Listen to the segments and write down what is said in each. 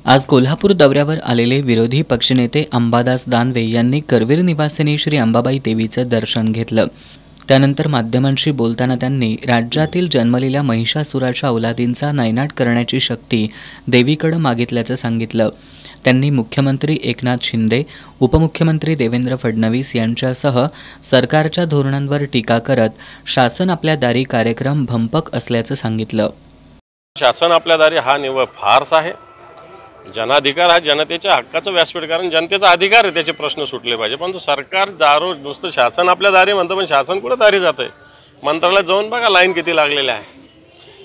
आज कोल्हापूर दौऱ्यावर आलेले विरोधी पक्षनेते अंबादास दानवे यांनी करवीर निवासिनी श्री अंबाबाई देवीचं दर्शन घेतलं। त्यानंतर माध्यमांशी बोलताना त्यांनी राज्यातील जन्मलेल्या महिषासुराच्या औलादींचा नायनाट करण्याची शक्ती देवीकडे मागितल्याचं सांगितलं। त्यांनी मुख्यमंत्री एकनाथ शिंदे, उपमुख्यमंत्री देवेंद्र फडणवीस यांच्यासह सरकारच्या धोरणांवर टीका करत शासन आपल्या दारी कार्यक्रम भंपक असल्याचं सांगितलं। शासन आपल्या दारी हा निव्वळ फार्स आहे। जनाधिकार हा जनतेच्या हक्काचं व्यासपीठ, कारण जनतेचा अधिकार आहे, त्याचे प्रश्न सुटले पाहिजे। परंतु सरकार दारू नुसतं शासन आपल्या दारी म्हणतं, पण शासन कुठं दारी जातंय? मंत्रालयात जाऊन बघा लाईन किती लागलेल्या आहे।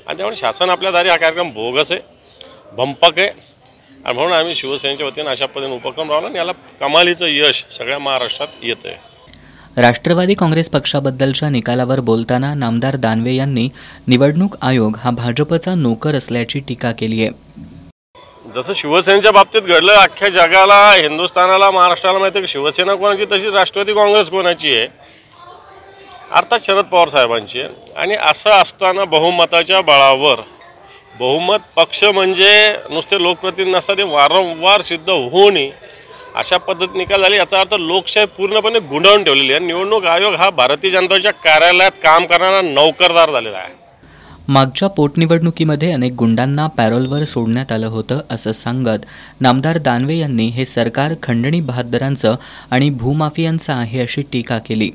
आणि त्यामुळे शासन आपल्या दारी हा कार्यक्रम बोगस आहे, भंपक आहे। आणि म्हणून आम्ही शिवसेनेच्या वतीनं अशा पद्धतीने उपक्रम राबवला आणि याला कमालीचं यश सगळ्या महाराष्ट्रात येत आहे। राष्ट्रवादी काँग्रेस पक्षाबद्दलच्या निकालावर बोलताना नामदार दानवे यांनी निवडणूक आयोग हा भाजपचा नोकर असल्याची टीका केली आहे। जसं शिवसेनेच्या बाबतीत घडलं, अख्ख्या जगाला, हिंदुस्थानाला, महाराष्ट्राला माहिती आहे की शिवसेना कोणाची, तशीच राष्ट्रवादी काँग्रेस कोणाची आहे, अर्थात शरद पवार साहेबांची आहे। आणि असं असताना बहुमताच्या बळावर, बहुमत पक्ष म्हणजे नुसते लोकप्रतिनिधी नसतात, ते वारंवार सिद्ध होऊनही अशा पद्धत निकाल झाली, याचा अर्थ लोकशाही पूर्णपणे गुंडाळून ठेवलेली आहे। निवडणूक आयोग हा भारतीय जनता पक्षाच्या कार्यालयात काम करणारा नोकरदार झालेला आहे। मागच्या पोटनिवडणुकीमध्ये अनेक गुंडांना पॅरोलवर सोडण्यात आलं होतं असं सांगत नामदार दानवे यांनी हे सरकार खंडणी बहाद्दरांचं आणि भूमाफियांचं आहे अशी टीका केली।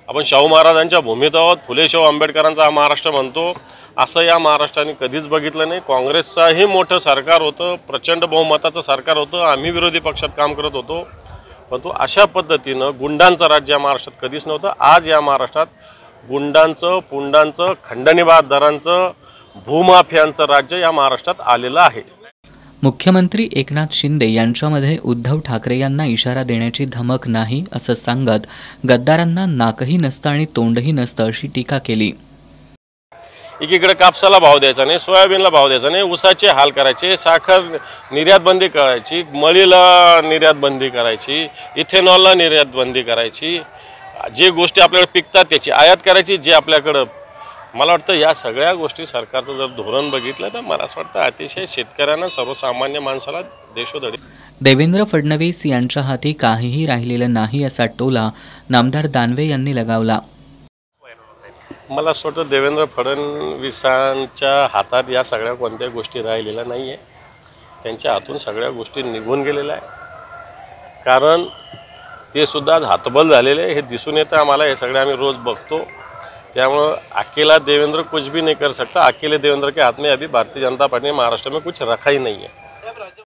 आपण शाहू महाराजांच्या भूमीत आहोत, फुले शाहू आंबेडकरांचा हा महाराष्ट्र म्हणतो, असं या महाराष्ट्राने कधीच बघितलं नाही। काँग्रेसचाही मोठं सरकार होतं, प्रचंड बहुमताचं सरकार होतं, आम्ही विरोधी पक्षात काम करत होतो, परंतु अशा पद्धतीनं गुंडांचं राज्य या महाराष्ट्रात कधीच नव्हतं। आज या महाराष्ट्रात गुंडांचं, पुंडांचं, खंडणी बहाद्दरांचं, भूमाफियांचं राज्य या महाराष्ट्रात आलेलं आहे। मुख्यमंत्री एकनाथ शिंदे यांच्यामध्ये उद्धव ठाकरे यांना इशारा देण्याची धमक नाही असं सांगत गद्दारांना नाकही नसतं आणि तोंडही नसतं अशी टीका केली। एकीकडे कापसाला भाव द्यायचा नाही, सोयाबीनला भाव द्यायचा नाही, ऊसाचे हाल करायचे, साखर निर्यात बंदी करायची, मळीला निर्यात बंदी करायची, इथेनॉलला निर्यात बंदी करायची, जे गोष्टी आपल्याकडे पिकतात त्याची आयात करायची, जे आपल्याकडं, मला वाटतं या सगळ्या गोष्टी सरकारचं जर धोरण बघितलं तर मला असं वाटतं अतिशय शेतकऱ्यांना, सर्वसामान्य माणसाला देशोधडी। देवेंद्र फडणवीस यांच्या हाती काहीही राहिलेलं नाही असा टोला नामदार दानवे यांनी लगावला। मला असं वाटतं देवेंद्र फडणवीसांच्या हातात या सगळ्या कोणत्या गोष्टी राहिलेल्या नाही आहे, त्यांच्या हातून सगळ्या गोष्टी निघून गेलेल्या आहे। कारण ते सुद्धा हातबल झालेले हे दिसून येतं आम्हाला, हे सगळे आम्ही रोज बघतो। त्यामुळं अकेला देवेंद्र कुछ भी नहीं कर सकता, अकेले देवेंद्र के हाथ में अभी भारतीय जनता पार्टी महाराष्ट्र में कुछ रखा ही नहीं है।